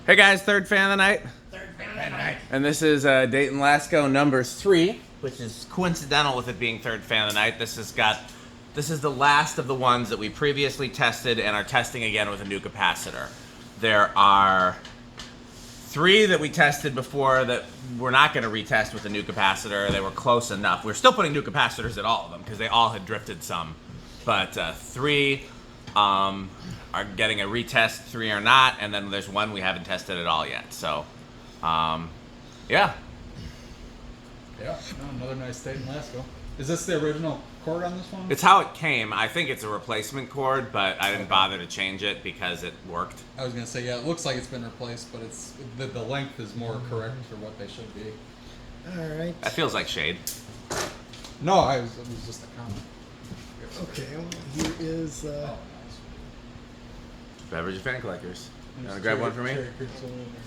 Hey guys, third fan of the night. Third fan of the night. And this is Dayton Lasko number 3, which is coincidental with it being third fan of the night. This is the last of the ones that we previously tested and are testing again with a new capacitor. There are 3 that we tested before that we're not going to retest with a new capacitor. They were close enough. We're still putting new capacitors at all of them because they all had drifted some. But 3 are getting a retest, 3 are not, and then there's 1 we haven't tested at all yet. So, yeah. Yeah, another nice Dayton Lasko. Is this the original cord on this one? It's how it came. I think it's a replacement cord, but I didn't bother to change it because it worked. I was gonna say, yeah, it looks like it's been replaced, but it's the length is more correct for what they should be. All right. That feels like shade. No, it was just a comment. Okay, here is. Oh, nice. Beverage fan collectors. You want to grab one for me? Do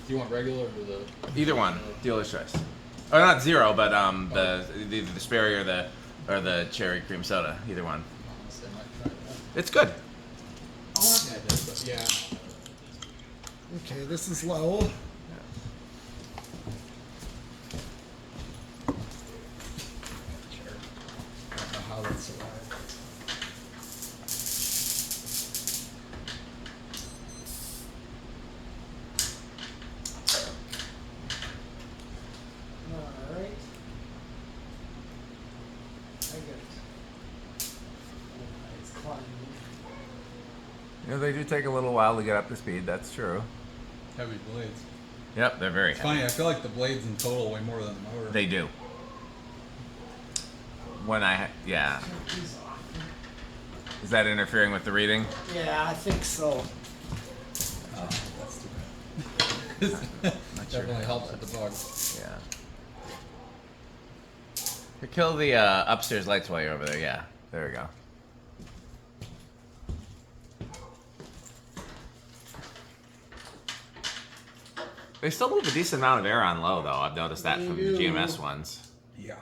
you want regular or the? Either one. Dealer's choice. Or not zero, but the Sperry or the cherry cream soda. Either one. Honestly, I might try that. It's good. Oh, yeah, it is, but yeah. Okay, this is low. Sure. I don't know how that survived. All right. I get it. It's climbing. You know, they do take a little while to get up to speed. That's true. Heavy blades. Yep, they're very It's funny, I feel like the blades in total weigh more than the motor. They do. Yeah. Is that interfering with the reading? Yeah, I think so. Oh, that's too bad. Definitely helps with the bug. Yeah. Here, kill the upstairs lights while you're over there. Yeah, there we go. They still move a decent amount of air on low, though. I've noticed that from the GMS ones. Yeah.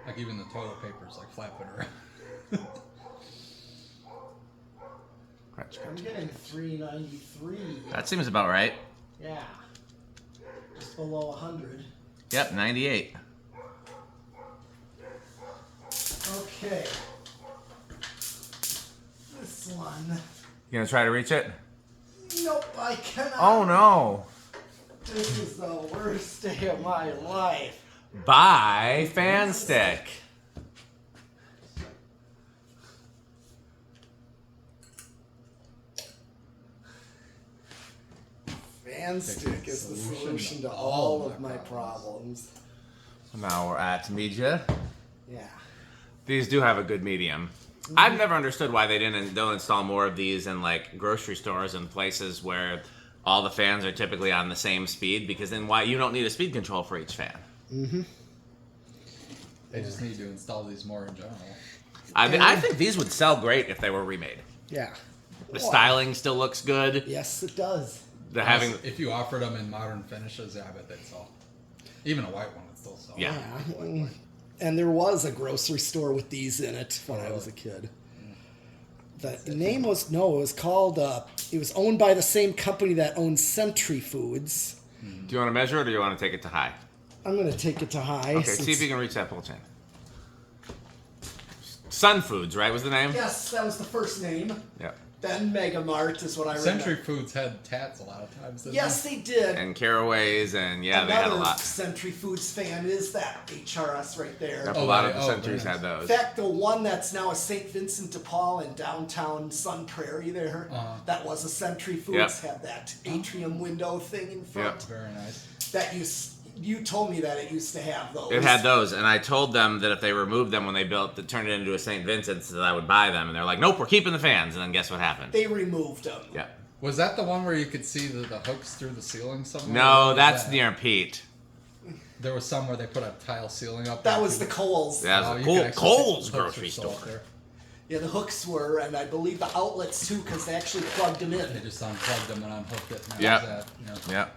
Like even the toilet paper's like flapping around. Crunch, I'm crunch. getting 393. That seems about right. Yeah. Just below 100. Yep, 98. Okay. This one. You gonna try to reach it? Nope, I cannot. Oh no! This is the worst day of my life. Buy fan stick. Fan stick is the solution to all of my problems. Now we're at media. Yeah. These do have a good medium. I've never understood why they don't install more of these in like grocery stores and places where all the fans are typically on the same speed, because then why you don't need a speed control for each fan. Mm-hmm. They just need to install these more in general. I think these would sell great if they were remade. Yeah. The styling still looks good. Yes, it does. The having If you offered them in modern finishes, yeah, I bet they'd sell. Even a white one would still sell. Yeah. And there was a grocery store with these in it when I was a kid. The name was, it was called, it was owned by the same company that owns Century Foods. Do you want to measure it, or do you want to take it to high? I'm going to take it to high. Okay, see if you can reach that pull chain. Sun Foods, right, was the name? Yes, that was the first name. Yep. Then Mega Mart is what I read. Century Foods had tats a lot of times. Didn't Yes, they did. And Caraways, and yeah, they had a Another lot. Century Foods fan is that HRS right there. Yep, Oh, a lot of right. the Oh, Centuries very had nice. those. In fact, the one that's now a St. Vincent de Paul in downtown Sun Prairie there, that was a Century Foods, had that atrium window thing in front. Yep. Very nice. That you told me that it used to have those. It had those, and I told them that if they removed them when they turned it into a St. Vincent's, that I would buy them. And they're like, nope, we're keeping the fans. And then guess what happened? They removed them. Yeah. Was that the one where you could see the hooks through the ceiling somewhere? No, Or was that's that- near Pete. There was some where they put a tile ceiling up. That there, was too. the Kohl's. Yeah, Oh, it was you a could actually Kohl's see the hooks grocery were still store. up there. Yeah, the hooks were, and I believe the outlets too, because they actually plugged them They in. just unplugged them and unhooked it. And Yep. that was that. Yep.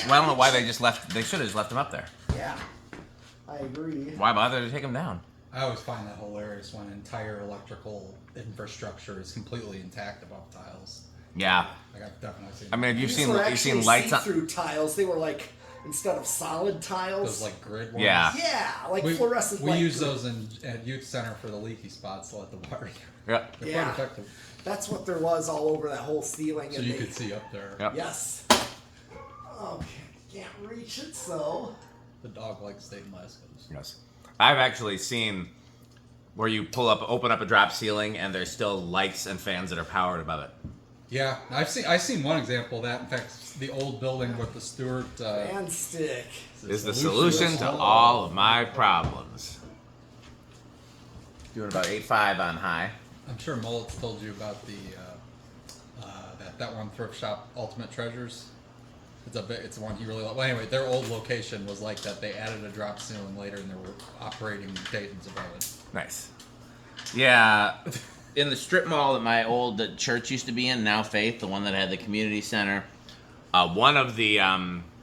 Well, I don't know why they just left. They should have just left them up there. Yeah, I agree. Why bother to take them down? I always find that hilarious when entire electrical infrastructure is completely intact above tiles. Yeah. Like I've definitely seen. I mean, have you These seen were you've actually seen lights on? see-through tiles. They were like, instead of solid tiles. those like grid ones. Yeah. Yeah, like We, fluorescent we light use grid. those at youth center for the leaky spots to let the water through. Yep. They're Yeah. quite effective. That's what there was all over that whole ceiling. So and you they- could see up there. Yep. Yes. Okay, can't reach it, so. The dog likes Dayton Laskos. Yes. I've actually seen where you open up a drop ceiling, and there's still lights and fans that are powered above it. Yeah, I've seen one example of that. In fact, the old building with the Stewart And stick. Is the solution to all of my problems. Doing about 8.5 on high. I'm sure Mullet's told you about the that one thrift shop, Ultimate Treasures. It's one he really liked. Well, anyway, their old location was like that. They added a drop ceiling later, and they were operating Dayton's above it. Nice. Yeah, in the strip mall that my old church used to be in, now Faith, the one that had the community center, one of the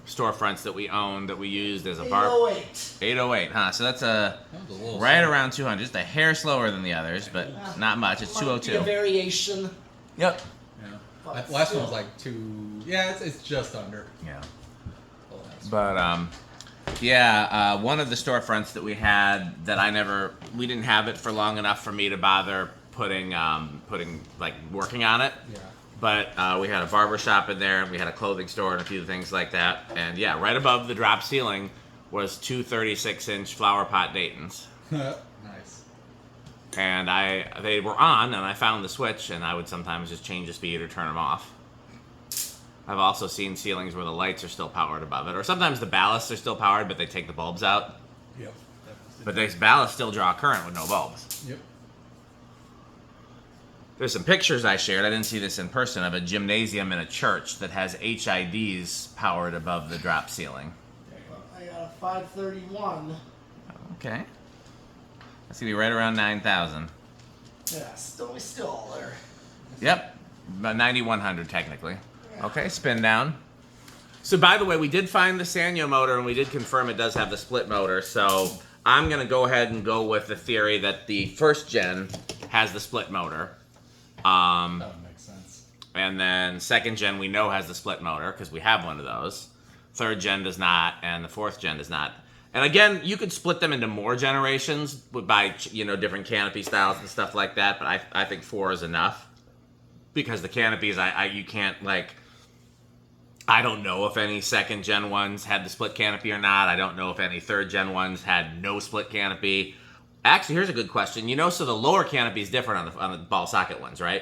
storefronts that we owned that we used as a bar. 808. 808, huh? So that's That was a little right slow. around 200, just a hair slower than the others, but not much. It's Might be a 202. variation. Yep. Yeah. But That last still. one was like 2. Yeah, it's just under. Yeah. Oh, that's- But one of the storefronts that we had that we didn't have it for long enough for me to bother putting like working on it. Yeah. But we had a barber shop in there, and we had a clothing store and a few things like that. And yeah, right above the drop ceiling was two 36-inch flower pot Daytons. Nice. And they were on, and I found the switch, and I would sometimes just change the speed or turn them off. I've also seen ceilings where the lights are still powered above it, or sometimes the ballasts are still powered, but they take the bulbs out. Yep. But these ballasts still draw current with no bulbs. Yep. There's some pictures I shared, I didn't see this in person, of a gymnasium in a church that has HIDs powered above the drop ceiling. I got a 531. Okay. That's gonna be right around 9,000. Yeah, still there. Yep, about 9,100 technically. Okay, spin down. So by the way, we did find the Sanyo motor, and we did confirm it does have the split motor. So I'm gonna go ahead and go with the theory that the first gen has the split motor, That would make sense. and then second gen we know has the split motor because we have one of those. Third gen does not, and the fourth gen does not. And again, you could split them into more generations by different canopy styles and stuff like that. But I think 4 is enough because the canopies you can't like. I don't know if any second gen ones had the split canopy or not. I don't know if any third gen ones had no split canopy. Actually, here's a good question. So the lower canopy is different on the ball socket ones, right?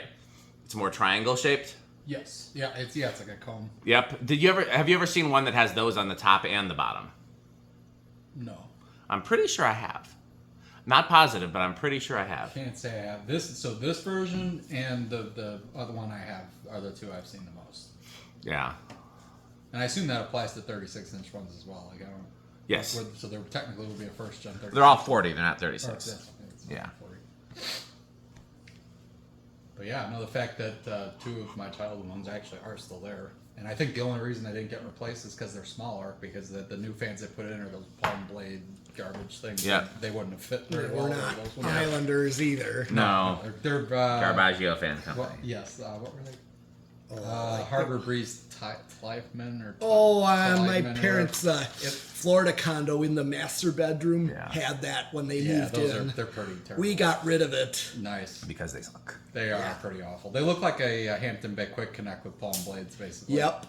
It's more triangle shaped. Yes. Yeah. It's like a comb. Yep. Have you ever seen one that has those on the top and the bottom? No. I'm pretty sure I have. Not positive, but I'm pretty sure I have. Can't say I have this. So this version and the other one I have are the two I've seen the most. Yeah. And I assume that applies to 36-inch ones as well. Like I don't. Yes. So there technically would be a first gen 36. They're all 40. They're not Or, 36. it's not Yeah. 40. But yeah, no, the fact that 2 of my childhood ones actually are still there. And I think the only reason they didn't get replaced is because they're smaller, because the new fans they put in are those palm blade garbage things. Yeah. that They wouldn't have fit very well. We're into not those ones. Islanders either. No. They're Garbaggio fan company. Yes. What were they? Like Harbor Breeze Tleifman or my Tleifman or- parents' Florida condo in the master bedroom Yeah. had that when they Yeah, moved those in. they're pretty terrible. We got rid of it. Nice. Because they suck. They are pretty awful. They look like a Hampton Bay Quick Connect with palm blades, basically. Yep.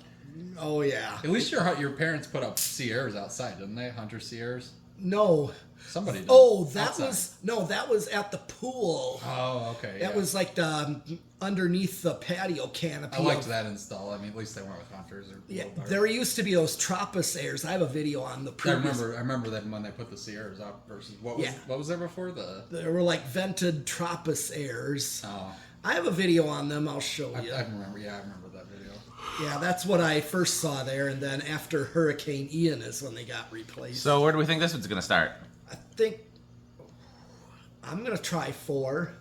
Oh yeah. At least your parents put up Sierras outside, didn't they? Hunter Sierras. No. Somebody did. Oh, that Outside. was at the pool. Oh, okay. That yeah. was like the underneath the patio canopy. I liked of- that install. I mean, at least they went with Hunters. Or a Yeah, little better. there used to be those Tropos airs. I have a video on the I previous. remember that when they put the Sierras up versus what Yeah. was there before the. There were like vented Tropos airs. Oh, I have a video on them. I'll show I you. remember. Yeah, I remember that video. Yeah, that's what I first saw there, and then after Hurricane Ian is when they got replaced. So where do we think this one's going to start? I think I'm gonna try 4.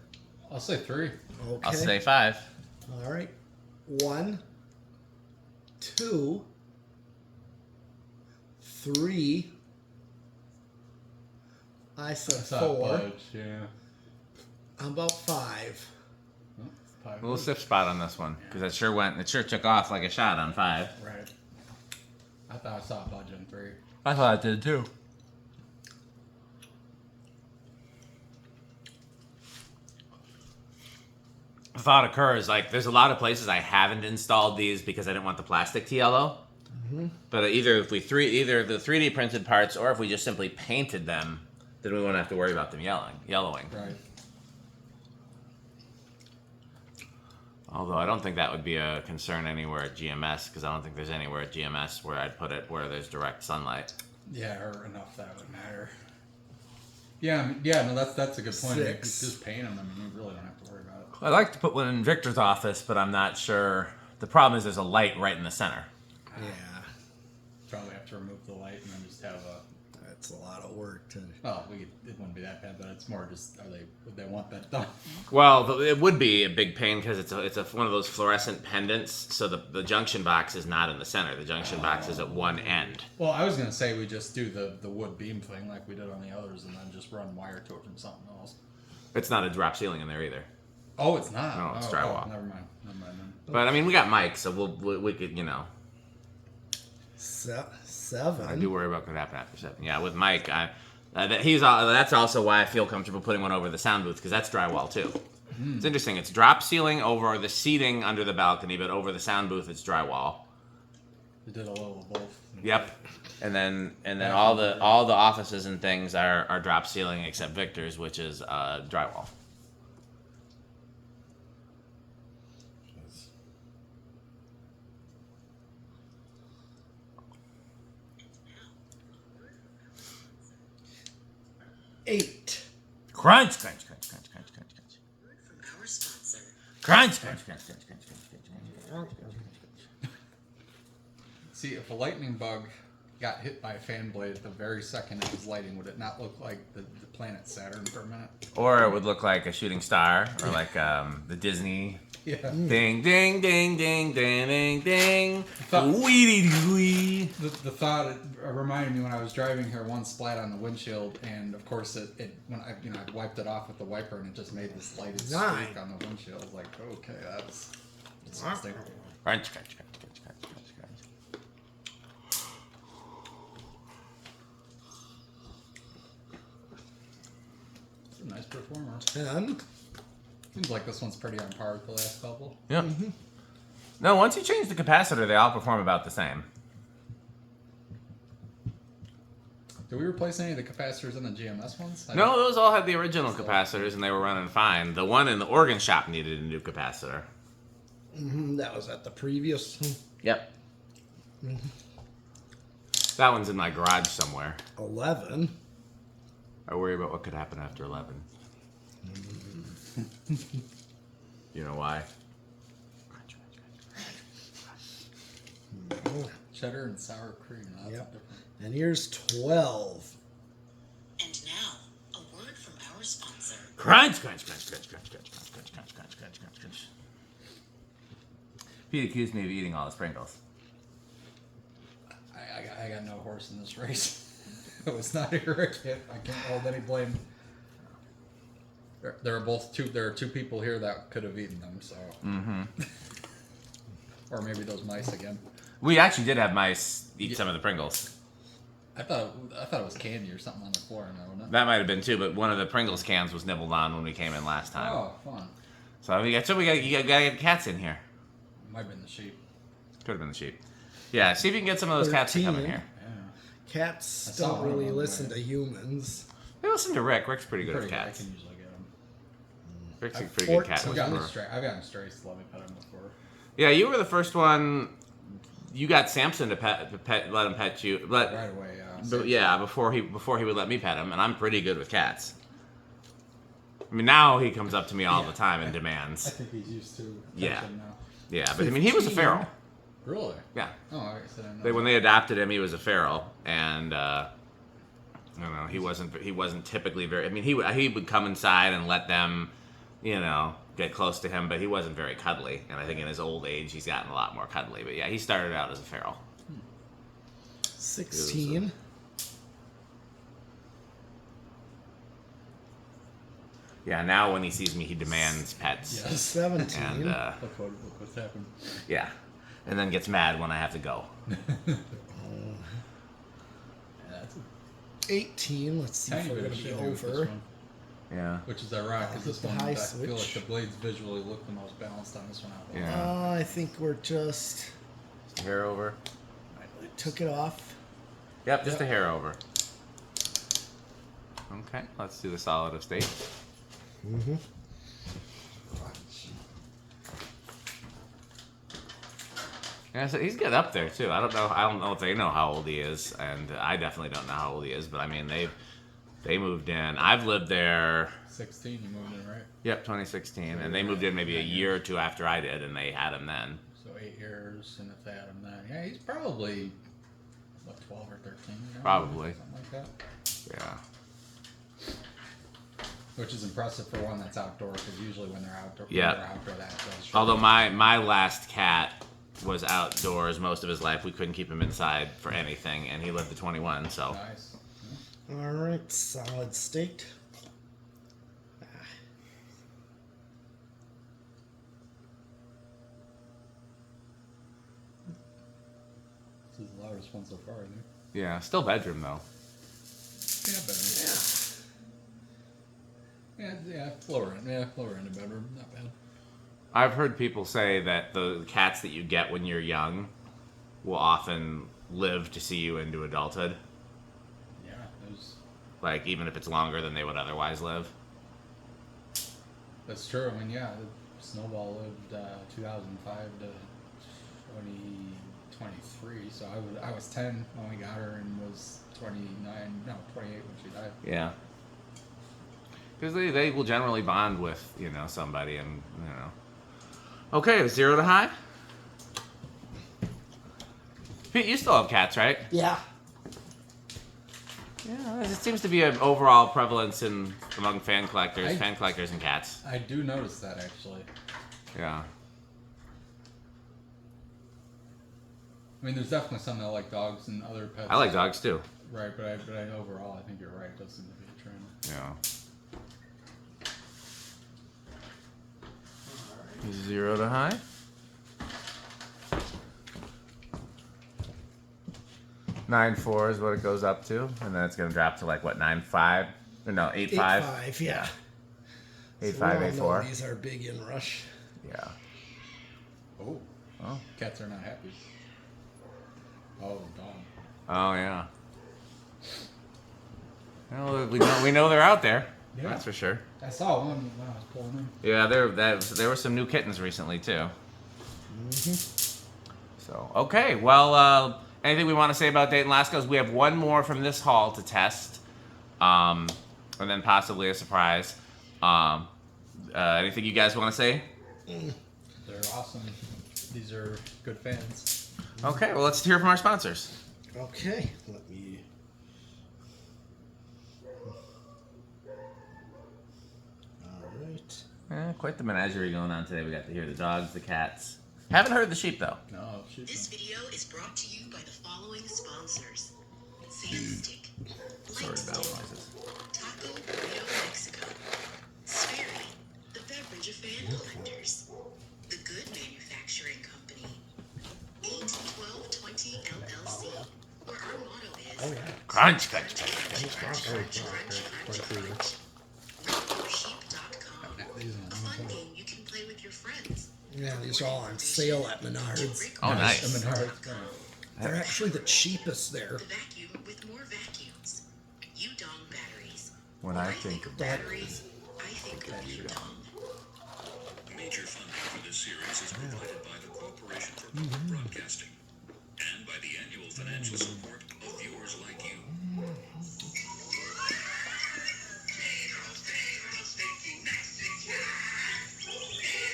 I'll say 3. Okay. I'll say 5. All right. 1, 2, 3. I said 4. Yeah. How about 5? 5. A little stiff spot on this one because it sure took off like a shot on 5. Right. I thought I saw a budge on 3. I thought it did too. The thought occurs like there's a lot of places I haven't installed these because I didn't want the plastic to yellow. But either the 3D printed parts or if we just simply painted them, then we won't have to worry about them yellowing. Right. Although I don't think that would be a concern anywhere at GMS because I don't think there's anywhere at GMS where I'd put it where there's direct sunlight. Yeah, or enough that would matter. Yeah, no, that's a good point. 6. Just paint them. I mean, you really don't have to worry about it. I'd like to put one in Victor's office, but I'm not sure. The problem is there's a light right in the center. Yeah. Probably have to remove the light and then just have a. That's a lot of work to. Well, it wouldn't be that bad, but it's more just would they want that done? Well, it would be a big pain because it's one of those fluorescent pendants, so the junction box is not in the center. The junction box is at one end. Well, I was gonna say we just do the wood beam thing like we did on the others, and then just run wire to it from something else. It's not a drop ceiling in there either. Oh, it's not. No, it's Oh, drywall. Never mind then. But I mean, we got Mike, so we could, 7. I do worry about what could happen after 7. Yeah, with Mike, that's also why I feel comfortable putting one over the sound booth because that's drywall too. It's interesting. It's drop ceiling over the seating under the balcony, but over the sound booth it's drywall. We did a little of both. Yep. And then all the offices and things are drop ceiling except Victor's, which is drywall. Eight. Crunch, crunch, crunch, crunch, crunch, crunch, crunch. From our sponsor. Crunch, crunch, crunch, crunch, crunch, crunch, crunch. See, if a lightning bug got hit by a fan blade at the very second it was lighting, would it not look like the planet Saturn for a minute? Or it would look like a shooting star, or like the Disney. Yeah. Ding, ding, ding, ding, ding, ding, ding. Thought- Wee-dee-dee-wee. The thought it reminded me when I was driving here, one splat on the windshield, and of course it when I wiped it off with the wiper, and it just made this lighted streak on the windshield. I was like, okay, that's disgusting. Crunch, crunch, crunch, crunch, crunch, crunch, crunch. It's a nice performer. 10. Seems like this one's pretty on par with the last couple. Yep. No, once you change the capacitor, they all perform about the same. Did we replace any of the capacitors in the GMS ones? No, those all had the original capacitors, and they were running fine. The one in the organ shop needed a new capacitor. That was at the previous. Yep. That one's in my garage somewhere. 11. I worry about what could happen after 11. You know why? Cheddar and sour cream. That's Yep. different. And here's 12. And now, a word from our sponsor. Crunch, crunch, crunch, crunch, crunch, crunch, crunch, crunch, crunch, crunch, crunch, crunch, crunch. Pete accused me of eating all the sprinkles. I got no horse in this race. It was not here. I can't hold any blame. There are two people here that could have eaten them. So. Or maybe those mice again. We actually did have mice eat some of the Pringles. I thought it was candy or something on the floor in there, wasn't it? That might have been too, but one of the Pringles cans was nibbled on when we came in last time. Oh, fun. So you gotta get cats in here. Might have been the sheep. Could have been the sheep. Yeah, see if you can get some of those cats to come in 13. here. Yeah. Cats saw don't one of really them, listen yeah. to humans. They listen to Rick. Rick's pretty good Pretty with good. I cats. can usually get them. Rick's a I've pretty good cat 14. whisperer. I've gotten strays to let me pet them before. Yeah, you were the first one. You got Samson to let him pet you. Right away, Yeah, before he would let me pet him, and I'm pretty good with cats. I mean, now he comes up to me all the time and I demands. think he's used to Yeah. attention now. Yeah, but I mean, he was a 15. feral. Really? Yeah. Oh, I guess I didn't know. When they adopted him, he was a feral, and I don't know. He wasn't typically very. I mean, he would come inside and let them, get close to him, but he wasn't very cuddly. And I think in his old age, he's gotten a lot more cuddly. But yeah, he started out as a feral. 16. Yeah, now when he sees me, he demands pets. Yes. 17. And, Look what's happened. yeah. And then gets mad when I have to go. Yeah, that's a 18. Let's see tiny if we're bit going of to be shit with this over. one. Yeah. Which is ironic because this the one, high I feel like switch. the blades visually look the most balanced on this one out there. Yeah. I think we're just... Hair over. I took it off. Yep, just a hair over. Okay, let's do the solid of state. Mm-hmm. Yeah, so he's getting up there too. I don't know if they know how old he is, and I definitely don't know how old he is. But I mean, they moved in. I've lived there. 16, you moved in, right? Yep, 2016, and they moved in maybe a year or two after I did, and they had him then. So 8 years, and if they had him then, yeah, he's probably what 12 or 13. You know? Probably. Something like that. Yeah. Which is impressive for one that's outdoor, because usually when they're outdoor, Yeah. that does. Although my last cat was outdoors most of his life, we couldn't keep him inside for anything, and he lived to 21. So Nice. All right, solid state. This is the loudest one so far, I think. yeah, still bedroom though. Yeah, better. Yeah, lower end. Yeah, lower end of bedroom. Not bad. I've heard people say that the cats that you get when you're young will often live to see you into adulthood. Yeah, it was. Like, even if it's longer than they would otherwise live. That's true. I mean, yeah, Snowball lived 2005 to 2023. So I was 10 when we got her and was 28 when she died. Yeah. Because they will generally bond with, somebody and, Okay, 0 to high? Pete, you still have cats, right? Yeah. Yeah, it seems to be an overall prevalence among fan collectors and cats. I do notice that, actually. Yeah. I mean, there's definitely some that like dogs and other pets. I like dogs too. Right, but overall, I think you're right. It does seem to be a trend. Yeah. 0 to high. 9.4 is what it goes up to, and then it's gonna drop to like what 9.5? Or no, 8.5. 8.5, yeah. 8.5, So we all know 8.4. these are big in rush. Yeah. Oh, Oh. cats are not happy. Oh, dog. Oh yeah. Well, we know they're out there. Yeah. That's for sure. I saw one when I was pulling them. Yeah, there were some new kittens recently too. So okay, well, anything we want to say about Dayton Laskos? We have one more from this haul to test, and then possibly a surprise. Anything you guys want to say? They're awesome. These are good fans. Okay, well, let's hear from our sponsors. Okay, let me... Alright. Quite the menagerie going on today. We got to hear the dogs, the cats. Haven't heard the sheep though. No, shoot. This video is brought to you by the following sponsors: Sandstick, Sorry, bell noises. Taco Burrito Mexico, Sperry, the beverage of fan collectors, The Good Manufacturing Company, 81220 LLC, where our motto is Crunch, crunch, RealSheep.com, a fun game you can play with your friends. Yeah, these are all on sale at Menards. Oh, nice. They're actually the cheapest there. The vacuum with more vacuums. Udong batteries. When When I think of batteries, I think of Udong. Major funding for this series is provided by the Corporation for Public Broadcasting and by the annual financial support of viewers like you.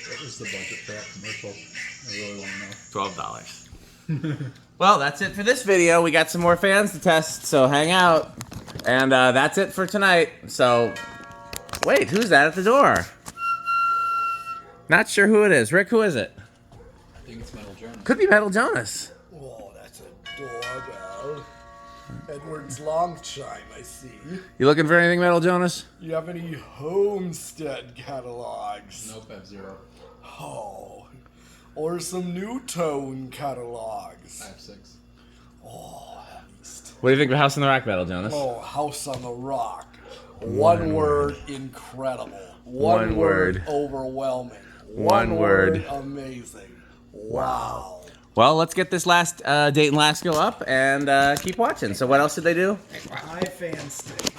What was the budget for that commercial? I really want to know. $12. Well, that's it for this video. We got some more fans to test, so hang out. And that's it for tonight. So, wait, who's that at the door? Not sure who it is. Rick, who is it? I think it's Metal Jonas. Could be Metal Jonas. Oh, that's a doorbell. Edward's long chime, I see. You looking for anything metal, Jonas? You have any Homestead catalogs? Nope, F0. Oh. Or some New Tone catalogs? I have 6. Oh, at least. What do you think of House on the Rock metal, Jonas? Oh, House on the Rock. One word, incredible. One word. Overwhelming. One word. Amazing. Wow. Well, let's get this last Dayton Lasko up and keep watching. So what else did they do? High fan stick.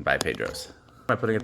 By Pedro's. Am I putting it